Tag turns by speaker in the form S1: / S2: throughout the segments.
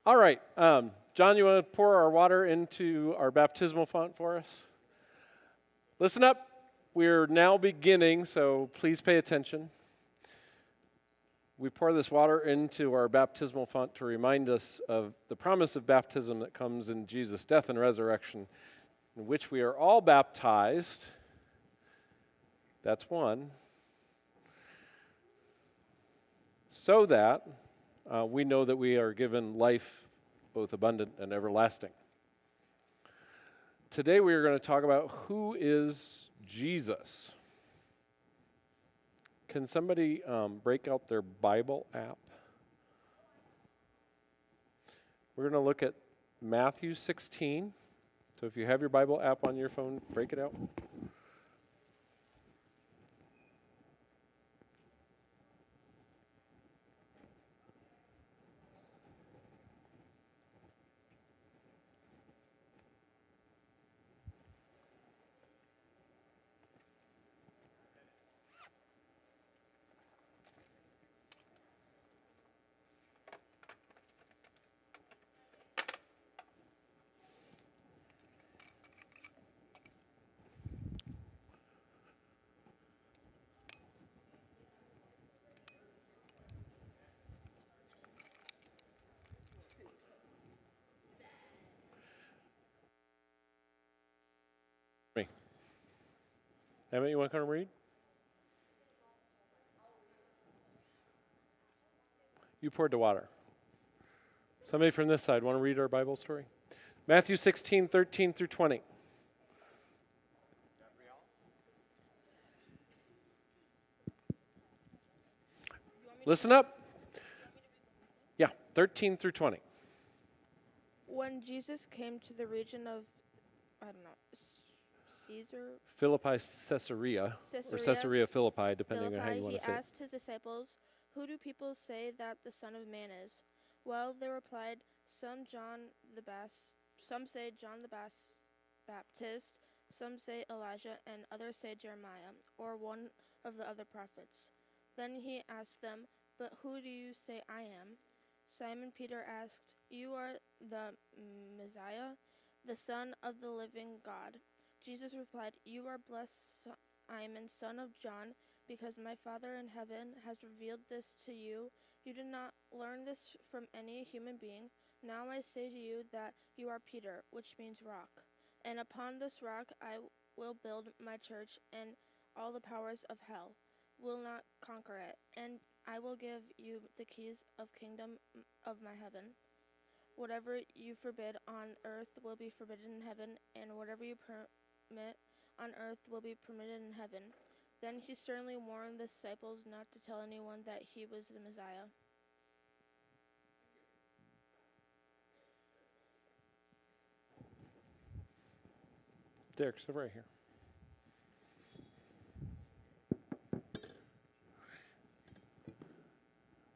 S1: All right. John, you want to pour our water into our baptismal font for us? Listen up. We're now beginning, so please pay attention. We pour this water into our baptismal font to remind us of the promise of baptism that comes in Jesus' death and resurrection, in which we are all baptized. That's one. So that we know that we are given life, both abundant and everlasting. Today we are going to talk about who is Jesus. Can somebody break out their Bible app? We're going to look at Matthew 16. So if you have your Bible app on your phone, break it out. Me. Emmett, you want to come read? You poured the water. Somebody from this side want to read our Bible story? Matthew 16, 13 through 20. Listen up. Yeah, 13 through 20.
S2: When Jesus came to the region of,
S1: Philippi, Caesarea, or Caesarea Philippi, depending on how you want to say it.
S2: He asked his disciples, "Who do people say that the Son of Man is?" Well, they replied, some say John the Baptist, some say Elijah, and others say Jeremiah, or one of the other prophets. Then he asked them, "But who do you say I am?" Simon Peter asked, "You are the Messiah, the Son of the living God." Jesus replied, "You are blessed, Simon, son of John, because my Father in heaven has revealed this to you. You did not learn this from any human being. Now I say to you that you are Peter, which means rock. And upon this rock I will build my church, and all the powers of hell will not conquer it. And I will give you the keys of kingdom of my heaven. Whatever you forbid on earth will be forbidden in heaven, and whatever you permit on earth will be permitted in heaven." Then he sternly warned the disciples not to tell anyone that he was the Messiah.
S1: Derek, sit right here.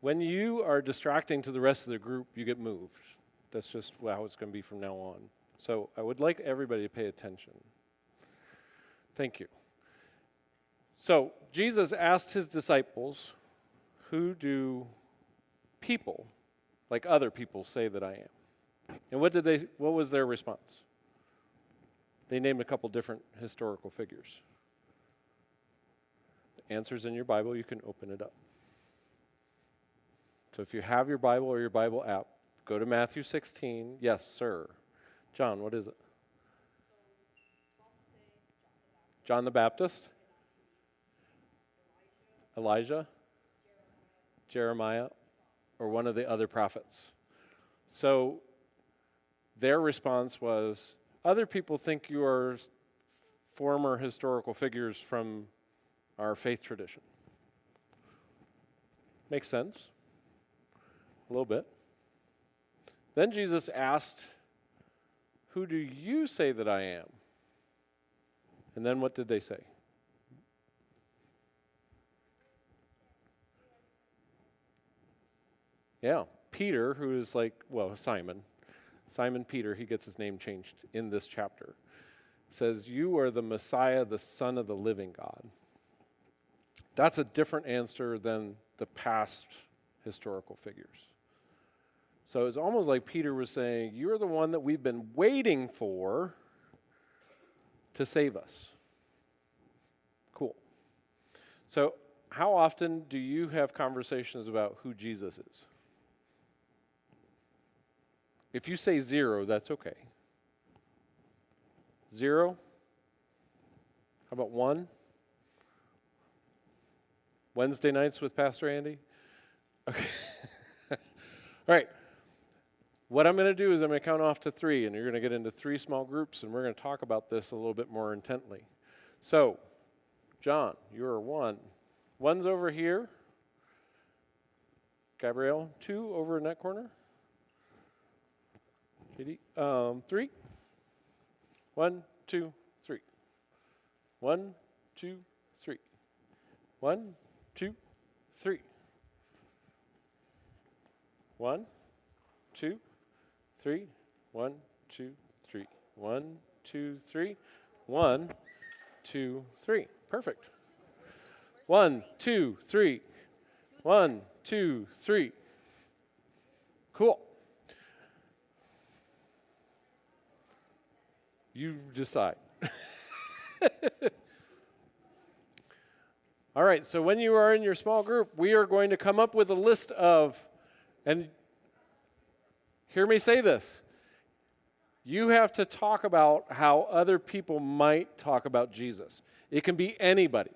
S1: When you are distracting to the rest of the group, you get moved. That's just how it's going to be from now on. So I would like everybody to pay attention. Thank you. So Jesus asked his disciples, "Who do people, like other people, say that I am?" And what was their response? They named a couple different historical figures. The answer's in your Bible. You can open it up. So if you have your Bible or your Bible app, go to Matthew 16. Yes, sir. John, what is it? John the Baptist? Elijah? Jeremiah? Or one of the other prophets? So their response was, other people think you are former historical figures from our faith tradition. Makes sense? A little bit. Then Jesus asked, "Who do you say that I am?" And then what did they say? Yeah, Peter, who is Simon Peter, he gets his name changed in this chapter, says, "You are the Messiah, the Son of the living God." That's a different answer than the past historical figures. So it's almost like Peter was saying, you're the one that we've been waiting for to save us. Cool. So how often do you have conversations about who Jesus is? If you say 0, that's okay. 0? How about 1? Wednesday nights with Pastor Andy? Okay. All right. What I'm going to do is I'm going to count off to 3, and you're going to get into 3 small groups, and we're going to talk about this a little bit more intently. So, John, you're 1. 1's over here. Gabrielle, 2 over in that corner. Katie, 3. 1, 2, 3. 1, 2, 3. 1, 2, 3. 1, 2, 3. 1, 2, 3. 1, 2, 3. 1, 2, 3. Perfect. 1, 2, 3. 1, 2, 3. Cool. You decide. All right, so when you are in your small group, we are going to come up with a list of, and hear me say this, you have to talk about how other people might talk about Jesus. It can be anybody.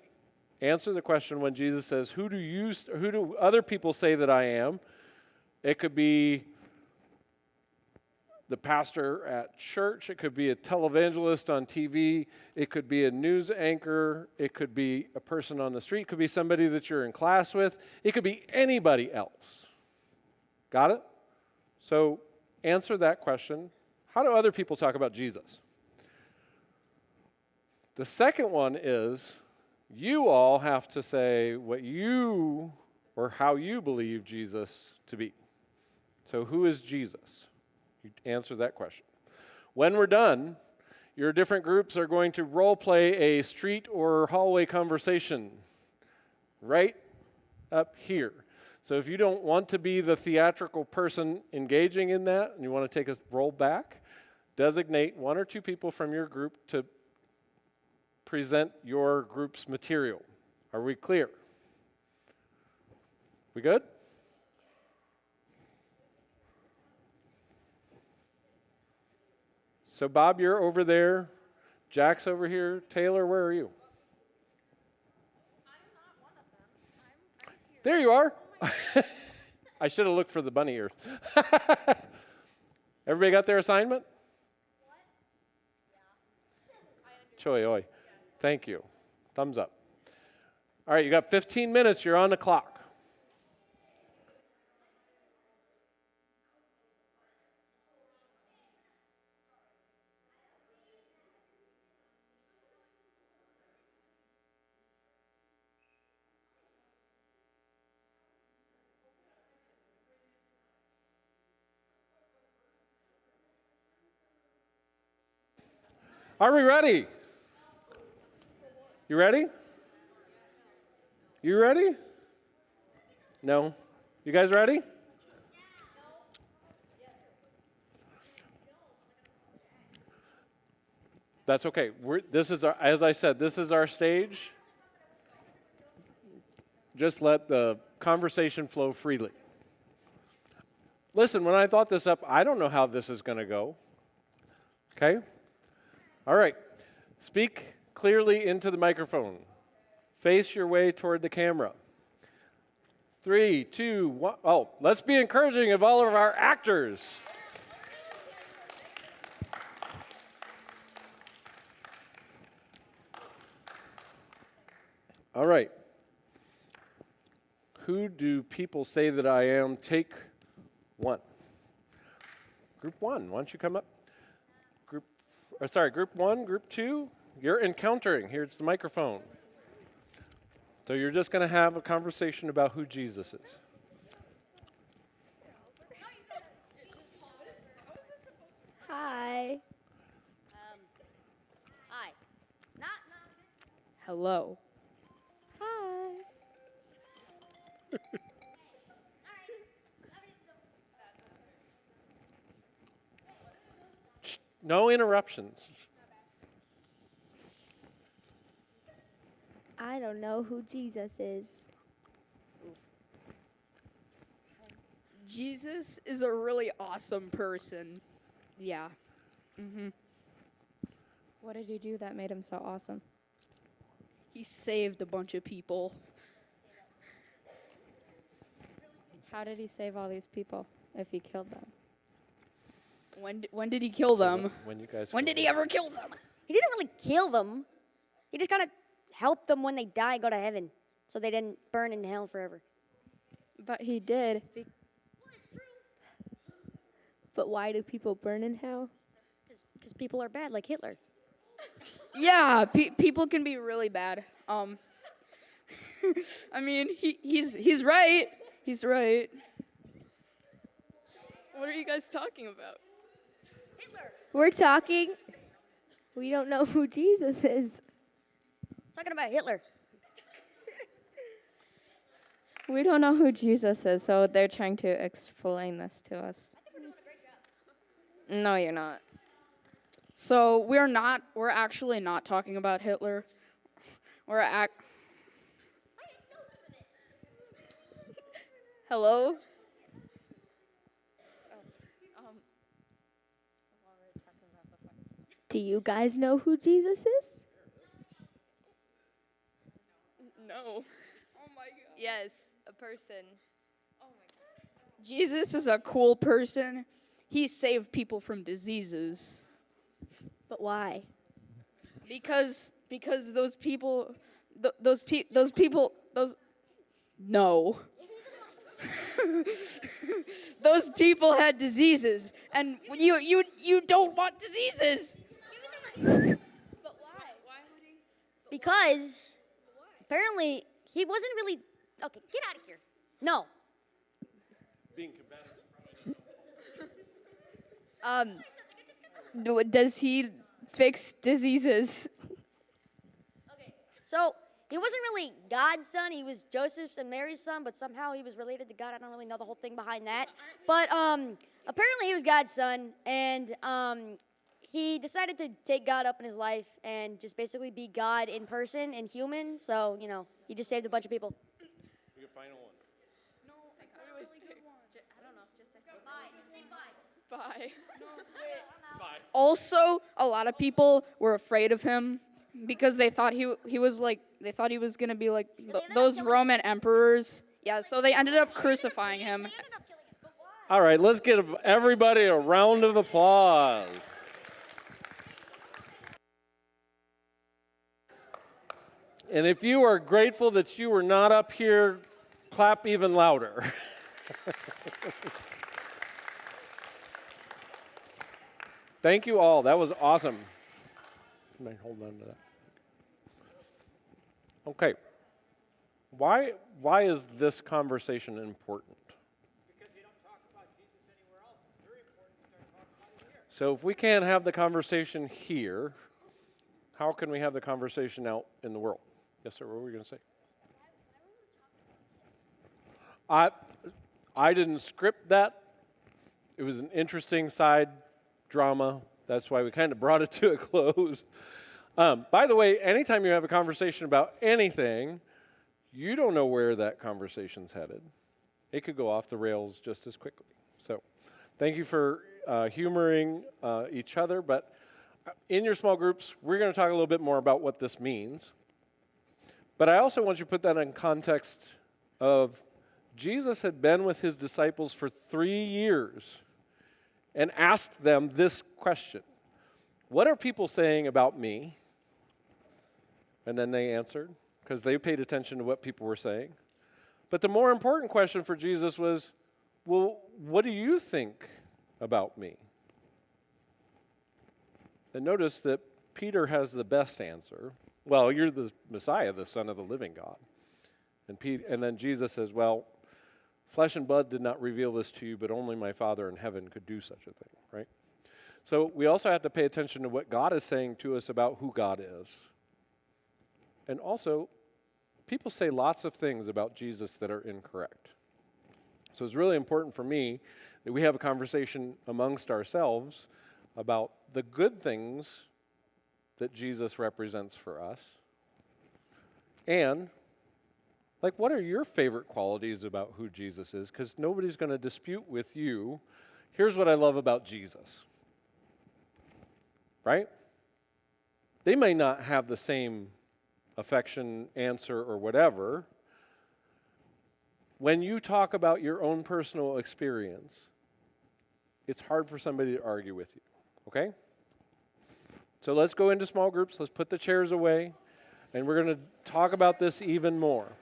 S1: Answer the question when Jesus says, who do other people say that I am? It could be the pastor at church. It could be a televangelist on TV. It could be a news anchor. It could be a person on the street. It could be somebody that you're in class with. It could be anybody else. Got it? So answer that question. How do other people talk about Jesus? The second one is you all have to say what you or how you believe Jesus to be. So who is Jesus? You answer that question. When we're done, your different groups are going to role play a street or hallway conversation right up here. So if you don't want to be the theatrical person engaging in that and you want to take a roll back, designate 1 or 2 people from your group to present your group's material. Are we clear? We good? So Bob, you're over there. Jack's over here. Taylor, where are you?
S2: I'm not one of them. I'm right here.
S1: There you are. I should have looked for the bunny ears. Everybody got their assignment?
S2: What? Yeah.
S1: Choi oi. Thank you. Thumbs up. All right, you got 15 minutes. You're on the clock. Are we ready? You ready? You ready? No? You guys ready? That's okay. This is our, as I said, this is our stage. Just let the conversation flow freely. Listen, when I thought this up, I don't know how this is going to go. Okay? All right. Speak clearly into the microphone. Face your way toward the camera. 3, 2, 1. Oh, let's be encouraging of all of our actors. All right. Who do people say that I am? Take 1. Group 1, why don't you come up? Group 1, Group 2, you're encountering. Here's the microphone. So you're just going to have a conversation about who Jesus is.
S2: Hi.
S3: Hi. Not.
S2: Hello. Hi.
S1: No interruptions.
S2: I don't know who Jesus is.
S3: Jesus is a really awesome person. Yeah.
S4: What did he do that made him so awesome?
S3: He saved a bunch of people.
S4: How did he save all these people if he killed them?
S3: When did he kill them?
S1: When you guys
S3: When
S1: go
S3: did he
S1: there.
S3: ever kill them?
S5: He didn't really kill them. He just kind of helped them when they die go to heaven, so they didn't burn in hell forever.
S4: But he did.
S2: But why do people burn in hell?
S5: Because people are bad, like Hitler.
S3: Yeah, people can be really bad. I mean, he's right. He's right. What are you guys talking about?
S2: We're talking. We don't know who Jesus is.
S5: Talking about Hitler.
S4: We don't know who Jesus is, so they're trying to explain this to us. No, you're not.
S3: So we're actually not talking about Hitler. Hello?
S2: Do you guys know who Jesus is?
S3: No. Oh my god. Yes, a person. Oh my god. Jesus is a cool person. He saved people from diseases.
S2: But why?
S3: Because those people no. Those people had diseases, and you don't want diseases.
S2: But why?
S5: Because apparently he wasn't really. Okay, get out of here. No.
S1: Being combative.
S4: Does he fix diseases?
S5: Okay. So he wasn't really God's son. He was Joseph's and Mary's son, but somehow he was related to God. I don't really know the whole thing behind that. But apparently he was God's son, and he decided to take God up in his life and just basically be God in person and human. So, he just saved a bunch of people.
S1: Your final one.
S3: No, I got a really good one.
S4: I don't know, just say
S5: Bye. Just say bye.
S3: Bye. Also, a lot of people were afraid of him because they thought he was gonna be like those Roman emperors. Yeah, so they ended up crucifying him.
S1: All right, let's give everybody a round of applause. And if you are grateful that you were not up here, clap even louder. Thank you all. That was awesome. Can I hold on to that? Okay. Why is this conversation important?
S6: Because you don't talk about Jesus anywhere else. It's very important to start talking about it here.
S1: So if we can't have the conversation here, how can we have the conversation out in the world? Yes, sir. What were we going to say? I didn't script that. It was an interesting side drama. That's why we kind of brought it to a close. By the way, anytime you have a conversation about anything, you don't know where that conversation's headed. It could go off the rails just as quickly. So thank you for humoring each other. But in your small groups, we're going to talk a little bit more about what this means. But I also want you to put that in context of Jesus had been with his disciples for 3 years and asked them this question: what are people saying about me? And then they answered, because they paid attention to what people were saying. But the more important question for Jesus was, well, what do you think about me? And notice that Peter has the best answer. Well, you're the Messiah, the Son of the living God. And then Jesus says, well, flesh and blood did not reveal this to you, but only my Father in heaven could do such a thing, right? So we also have to pay attention to what God is saying to us about who God is. And also, people say lots of things about Jesus that are incorrect. So it's really important for me that we have a conversation amongst ourselves about the good things that Jesus represents for us. And, like, what are your favorite qualities about who Jesus is? Because nobody's going to dispute with you. Here's what I love about Jesus. Right? They may not have the same affection, answer, or whatever. When you talk about your own personal experience, it's hard for somebody to argue with you. Okay? So let's go into small groups. Let's put the chairs away. And we're going to talk about this even more.